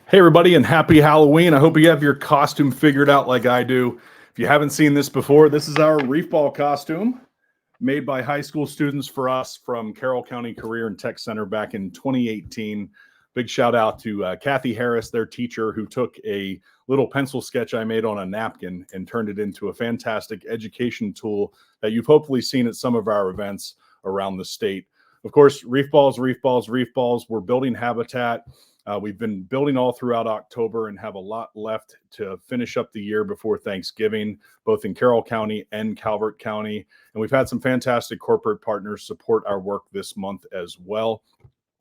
Hey, everybody, and happy Halloween. I hope you have your costume figured out like I do. If you haven't seen this before, this is our Reef Ball costume made by high school students for us from Carroll County Career and Tech Center back in 2018. Big shout out to Kathy Harris, their teacher, who took a little pencil sketch I made on a napkin and turned it into a fantastic education tool that you've hopefully seen at some of our events around the state. Of course, Reef Balls, Reef Balls, Reef Balls. We're building habitat. We've been building all throughout October and have a lot left to finish up the year before Thanksgiving, both in Carroll County and Calvert County. And we've had some fantastic corporate partners support our work this month as well.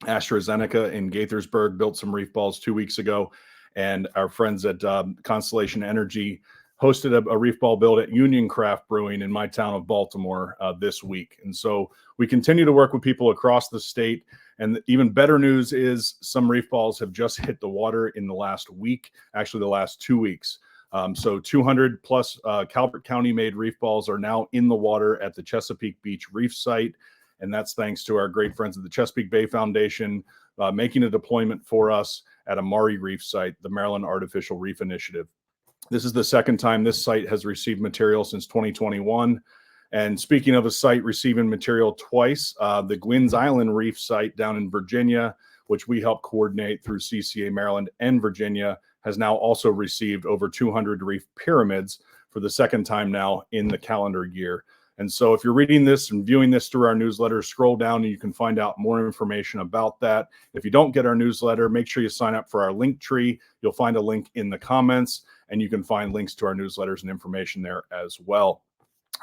AstraZeneca in Gaithersburg built some reef balls 2 weeks ago, and our friends at Constellation Energy hosted a reef ball build at Union Craft Brewing in my town of Baltimore this week. And so we continue to work with people across the state. And even better news is some reef balls have just hit the water in the last week, actually the last 2 weeks. So 200 plus Calvert County made reef balls are now in the water at the Chesapeake Beach Reef site. And that's thanks to our great friends at the Chesapeake Bay Foundation making a deployment for us at a Maury Reef site, the Maryland Artificial Reef Initiative. This is the second time this site has received material since 2021. And speaking of a site receiving material twice, the Gwynns Island Reef site down in Virginia, which we help coordinate through CCA Maryland and Virginia, has now also received over 200 reef pyramids for the second time now in the calendar year. And so if you're reading this and viewing this through our newsletter, scroll down and you can find out more information about that. If you don't get our newsletter, make sure you sign up for our link tree. You'll find a link in the comments, and you can find links to our newsletters and information there as well.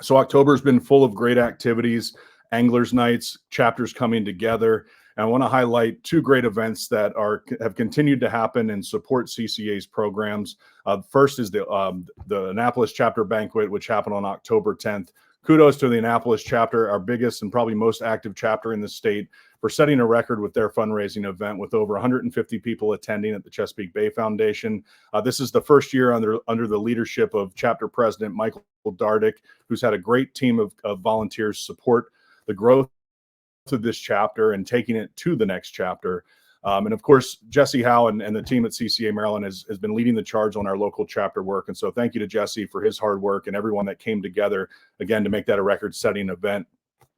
So October has been full of great activities, anglers nights, chapters coming together. And I want to highlight two great events that have continued to happen and support CCA's programs. First is the Annapolis Chapter Banquet, which happened on October 10th. Kudos to the Annapolis chapter, our biggest and probably most active chapter in the state, for setting a record with their fundraising event with over 150 people attending at the Chesapeake Bay Foundation. This is the first year under the leadership of chapter president Michael Dardick, who's had a great team of volunteers support the growth of this chapter and taking it to the next chapter. And of course, Jesse Howe and the team at CCA Maryland has been leading the charge on our local chapter work. And so thank you to Jesse for his hard work and everyone that came together, again, to make that a record-setting event.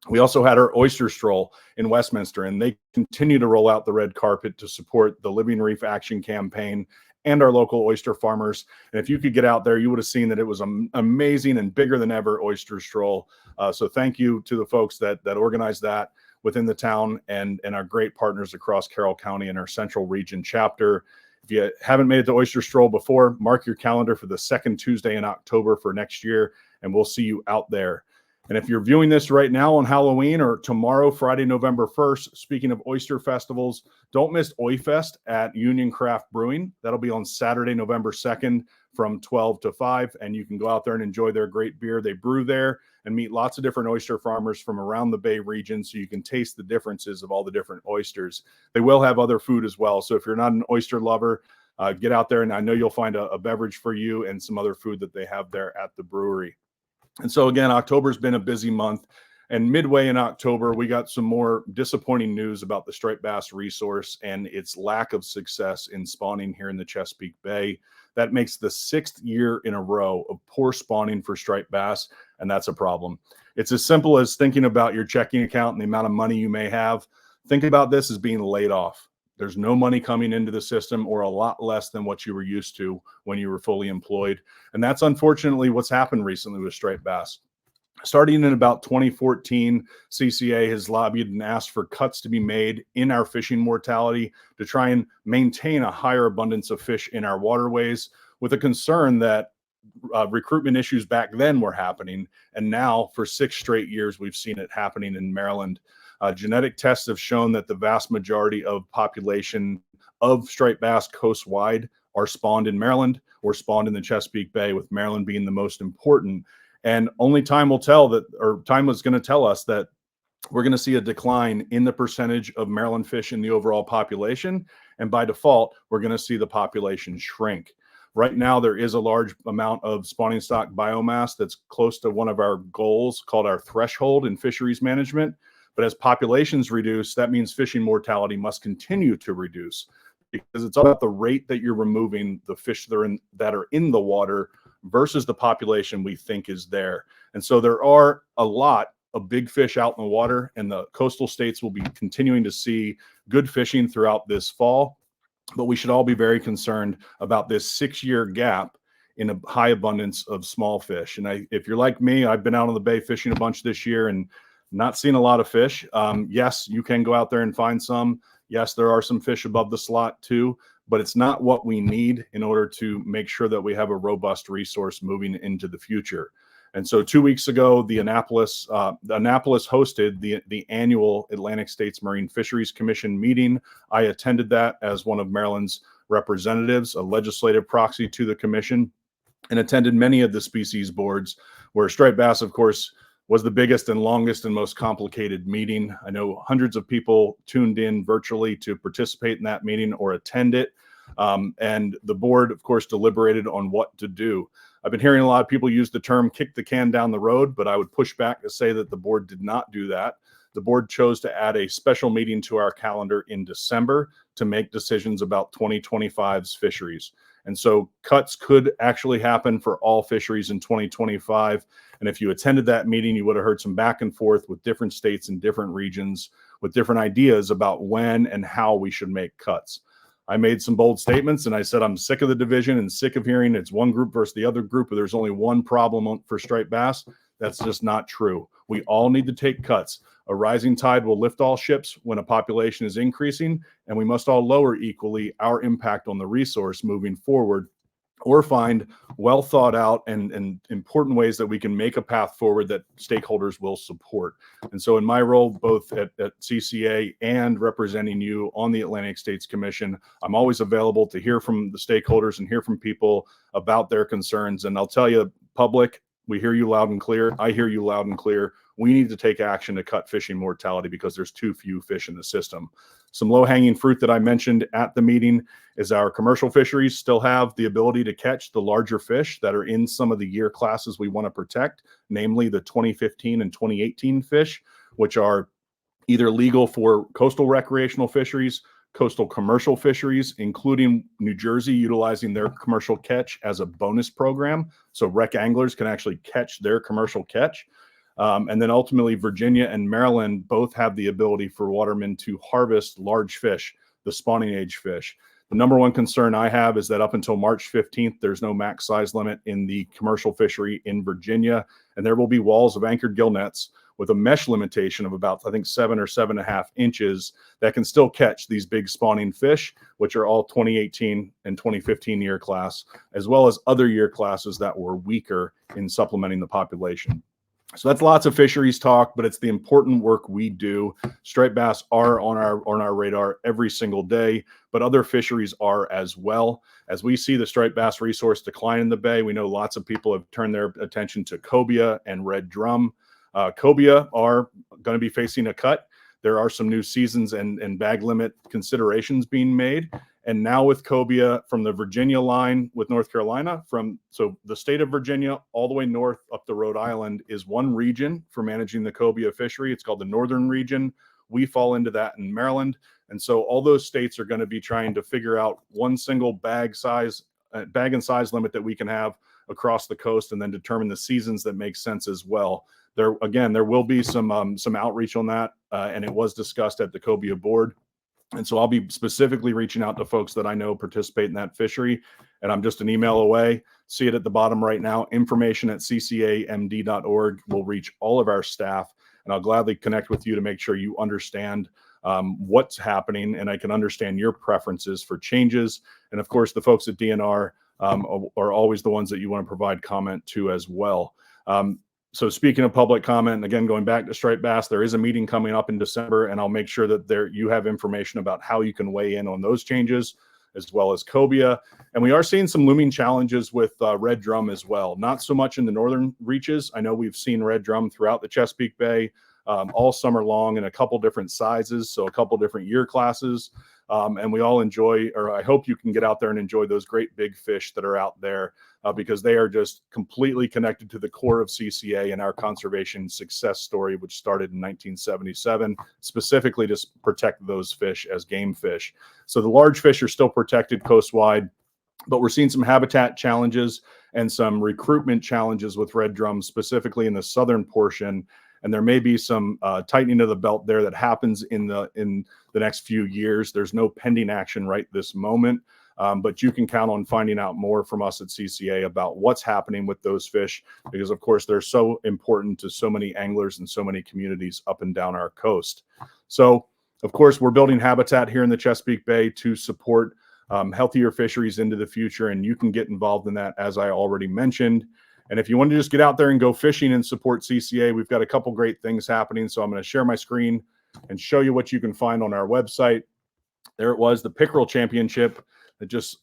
We also had our oyster stroll in Westminster, and they continue to roll out the red carpet to support the Living Reef Action Campaign and our local oyster farmers. And if you could get out there, you would have seen that it was an amazing and bigger than ever oyster stroll. So thank you to the folks that organized that within the town and our great partners across Carroll County and our Central Region chapter. If you haven't made it to Oyster Stroll before, mark your calendar for the second Tuesday in October for next year, and we'll see you out there. And if you're viewing this right now on Halloween or tomorrow, Friday, November 1st, speaking of oyster festivals, don't miss OyFest at Union Craft Brewing. That'll be on Saturday, November 2nd from 12 to 5, and you can go out there and enjoy their great beer they brew there and meet lots of different oyster farmers from around the Bay region so you can taste the differences of all the different oysters. They will have other food as well, so if you're not an oyster lover, get out there, and I know you'll find a beverage for you and some other food that they have there at the brewery. And so again, October's been a busy month, and midway in October, we got some more disappointing news about the striped bass resource and its lack of success in spawning here in the Chesapeake Bay. That makes the 6th year in a row of poor spawning for striped bass, and that's a problem. It's as simple as thinking about your checking account and the amount of money you may have. Think about this as being laid off. There's no money coming into the system, or a lot less than what you were used to when you were fully employed. And that's unfortunately what's happened recently with striped bass. Starting in about 2014, CCA has lobbied and asked for cuts to be made in our fishing mortality to try and maintain a higher abundance of fish in our waterways, with a concern that recruitment issues back then were happening. And now for 6 straight years, we've seen it happening in Maryland. Genetic tests have shown that the vast majority of population of striped bass coast-wide are spawned in Maryland or spawned in the Chesapeake Bay, with Maryland being the most important. And only time will tell that, or time is going to tell us that we're going to see a decline in the percentage of Maryland fish in the overall population. And by default, we're going to see the population shrink. Right now, there is a large amount of spawning stock biomass that's close to one of our goals called our threshold in fisheries management. But as populations reduce, that means fishing mortality must continue to reduce. because it's all about the rate that you're removing the fish that are in the water versus the population we think is there. And so there are a lot of big fish out in the water, and the coastal states will be continuing to see good fishing throughout this fall. But we should all be very concerned about this 6-year gap in a high abundance of small fish. And if you're like me, I've been out on the bay fishing a bunch this year and not seen a lot of fish. Yes, you can go out there and find some. Yes, there are some fish above the slot too, but it's not what we need in order to make sure that we have a robust resource moving into the future. And so 2 weeks ago, the Annapolis hosted the annual Atlantic States Marine Fisheries Commission meeting. I attended that as one of Maryland's representatives, a legislative proxy to the commission, and attended many of the species boards, where striped bass, of course, was the biggest and longest and most complicated meeting. I know hundreds of people tuned in virtually to participate in that meeting or attend it. And the board, of course, deliberated on what to do. I've been hearing a lot of people use the term kick the can down the road, but I would push back to say that the board did not do that. The board chose to add a special meeting to our calendar in December to make decisions about 2025's fisheries. And so cuts could actually happen for all fisheries in 2025. And if you attended that meeting, you would have heard some back and forth with different states and different regions with different ideas about when and how we should make cuts. I made some bold statements and I said, I'm sick of the division and sick of hearing it's one group versus the other group, but there's only one problem for striped bass. That's just not true. We all need to take cuts. A rising tide will lift all ships when a population is increasing, and we must all lower equally our impact on the resource moving forward, or find well thought out and important ways that we can make a path forward that stakeholders will support. And so in my role, both at CCA and representing you on the Atlantic States Commission, I'm always available to hear from the stakeholders and hear from people about their concerns. And I'll tell you, public, we hear you loud and clear. I hear you loud and clear. We need to take action to cut fishing mortality because there's too few fish in the system. Some low-hanging fruit that I mentioned at the meeting is our commercial fisheries still have the ability to catch the larger fish that are in some of the year classes we want to protect, namely the 2015 and 2018 fish, which are either legal for coastal recreational fisheries, coastal commercial fisheries, including New Jersey utilizing their commercial catch as a bonus program. So rec anglers can actually catch their commercial catch. And then ultimately, Virginia and Maryland both have the ability for watermen to harvest large fish, the spawning age fish. The number one concern I have is that up until March 15th, there's no max size limit in the commercial fishery in Virginia, and there will be walls of anchored gill nets with a mesh limitation of about, I think, 7 or 7.5 inches that can still catch these big spawning fish, which are all 2018 and 2015 year class, as well as other year classes that were weaker in supplementing the population. So that's lots of fisheries talk, but it's the important work we do. Striped bass are on our radar every single day, but other fisheries are as well. As we see the striped bass resource decline in the bay, we know lots of people have turned their attention to cobia and red drum. Cobia are going to be facing a cut. There are some new seasons and bag limit considerations being made. And now with cobia from the Virginia line with North Carolina, so the state of Virginia all the way north up to Rhode Island is one region for managing the cobia fishery. It's called the Northern Region. We fall into that in Maryland. And so all those states are going to be trying to figure out one single bag and size limit that we can have across the coast, and then determine the seasons that make sense as well. There will be some outreach on that, and it was discussed at the cobia board. And so I'll be specifically reaching out to folks that I know participate in that fishery. And I'm just an email away. See it at the bottom right now. Information at ccamd.org will reach all of our staff. And I'll gladly connect with you to make sure you understand what's happening, and I can understand your preferences for changes. And of course, the folks at DNR are always the ones that you want to provide comment to as well. So speaking of public comment, and again, going back to striped bass, there is a meeting coming up in December, and I'll make sure that you have information about how you can weigh in on those changes, as well as cobia. And we are seeing some looming challenges with red drum as well. Not so much in the northern reaches. I know we've seen red drum throughout the Chesapeake Bay, all summer long in a couple different sizes, so a couple different year classes. And we all enjoy, or I hope you can get out there and enjoy those great big fish that are out there, because they are just completely connected to the core of CCA and our conservation success story, which started in 1977, specifically to protect those fish as game fish. So the large fish are still protected coastwide, but we're seeing some habitat challenges and some recruitment challenges with red drums, specifically in the southern portion. And there may be some tightening of the belt there that happens in the next few years. There's no pending action right this moment, but you can count on finding out more from us at CCA about what's happening with those fish, because of course they're so important to so many anglers and so many communities up and down our coast. So of course we're building habitat here in the Chesapeake Bay to support healthier fisheries into the future, and you can get involved in that, as I already mentioned. And if you want to just get out there and go fishing and support CCA, we've got a couple great things happening. So I'm going to share my screen and show you what you can find on our website. There it was, the Pickerel Championship that just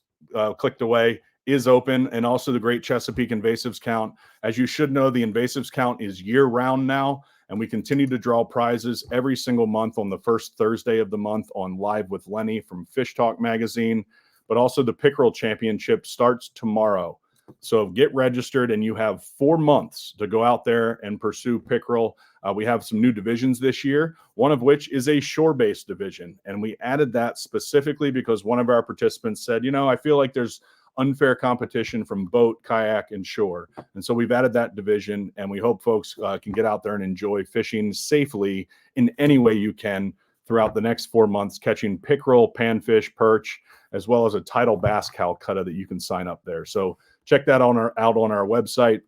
clicked away is open, and also the Great Chesapeake Invasives Count. As you should know, the Invasives Count is year-round now, and we continue to draw prizes every single month on the first Thursday of the month on Live with Lenny from Fish Talk magazine. But also the Pickerel Championship starts tomorrow. So get registered, and you have 4 months to go out there and pursue pickerel. We have some new divisions this year, one of which is a shore-based division. And we added that specifically because one of our participants said, I feel like there's unfair competition from boat, kayak, and shore. And so we've added that division, and we hope folks can get out there and enjoy fishing safely in any way you can throughout the next 4 months, catching pickerel, panfish, perch, as well as a tidal bass calcutta that you can sign up there. So check that out on our website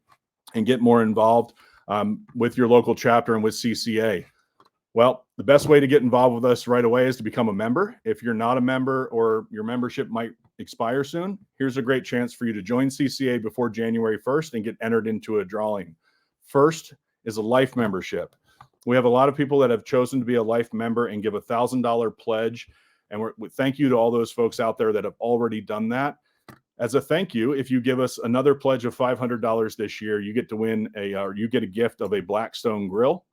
and get more involved with your local chapter and with CCA. Well, the best way to get involved with us right away is to become a member. If you're not a member or your membership might expire soon, here's a great chance for you to join CCA before January 1st and get entered into a drawing. First is a life membership. We have a lot of people that have chosen to be a life member and give a $1,000 pledge. And we thank you to all those folks out there that have already done that. As a thank you, if you give us another pledge of $500 this year, you get to win you get a gift of a Blackstone grill.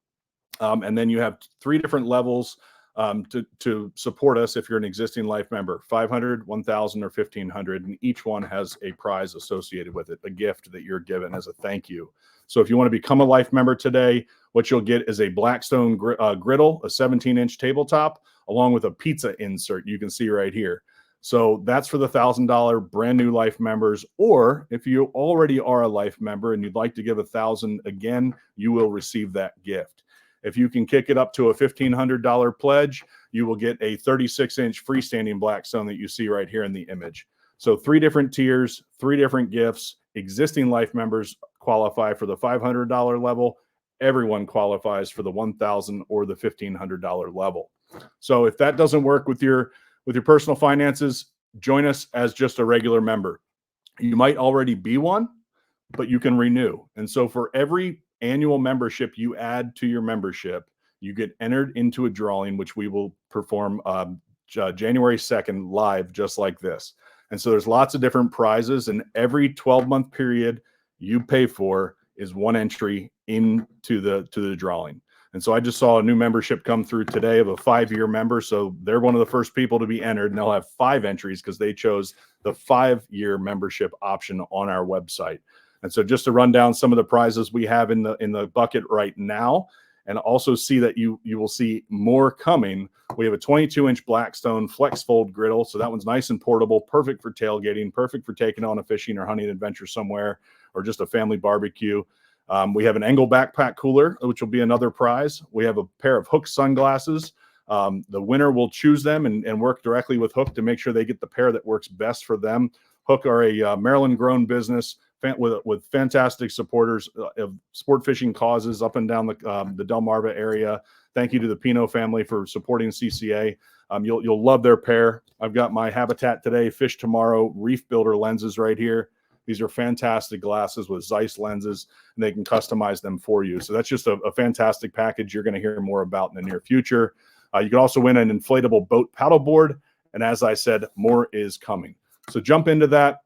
And then you have 3 different levels to support us if you're an existing life member: 500, 1,000, or 1,500. And each one has a prize associated with it, a gift that you're given as a thank you. So if you want to become a life member today, what you'll get is a Blackstone griddle, a 17-inch tabletop, along with a pizza insert you can see right here. So that's for the $1,000 brand new life members. Or if you already are a life member and you'd like to give $1,000 again, you will receive that gift. If you can kick it up to a $1,500 pledge, you will get a 36-inch freestanding Blackstone that you see right here in the image. So 3 different tiers, 3 different gifts. Existing life members qualify for the $500 level. Everyone qualifies for the $1,000 or the $1,500 level. So if that doesn't work with your personal finances, join us as just a regular member. You might already be one, but you can renew. And so for every annual membership you add to your membership, you get entered into a drawing, which we will perform January 2nd live, just like this. And so there's lots of different prizes, and every 12-month period you pay for is 1 entry into the drawing. And so I just saw a new membership come through today of a 5-year member. So they're one of the first people to be entered, and they'll have 5 entries because they chose the 5-year membership option on our website. And so just to run down some of the prizes we have in the bucket right now, and also see that you will see more coming. We have a 22-inch Blackstone flex fold griddle. So that one's nice and portable, perfect for tailgating, perfect for taking on a fishing or hunting adventure somewhere, or just a family barbecue. We have an Engel backpack cooler, which will be another prize. We have a pair of Hook sunglasses. The winner will choose them and work directly with Hook to make sure they get the pair that works best for them. Hook are a Maryland-grown business with fantastic supporters of sport fishing causes up and down the Delmarva area. Thank you to the Pino family for supporting CCA. You'll love their pair. I've got my Habitat Today, Fish Tomorrow Reef Builder lenses right here. These are fantastic glasses with Zeiss lenses, and they can customize them for you. So that's just a fantastic package you're going to hear more about in the near future. You can also win an inflatable boat paddleboard. And as I said, more is coming. So jump into that.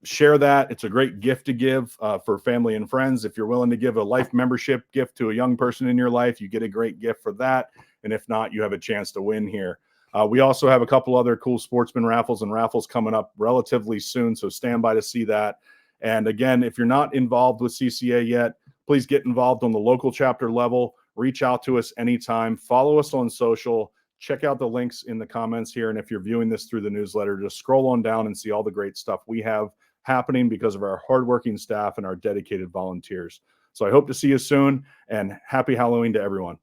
share that. It's a great gift to give for family and friends. If you're willing to give a life membership gift to a young person in your life, you get a great gift for that. And if not, you have a chance to win here. We also have a couple other cool sportsman raffles and raffles coming up relatively soon, so stand by to see that. And again, if you're not involved with CCA yet, please get involved on the local chapter level. Reach out to us anytime. Follow us on social. Check out the links in the comments here. And if you're viewing this through the newsletter, just scroll on down and see all the great stuff we have happening because of our hardworking staff and our dedicated volunteers. So I hope to see you soon, and happy Halloween to everyone.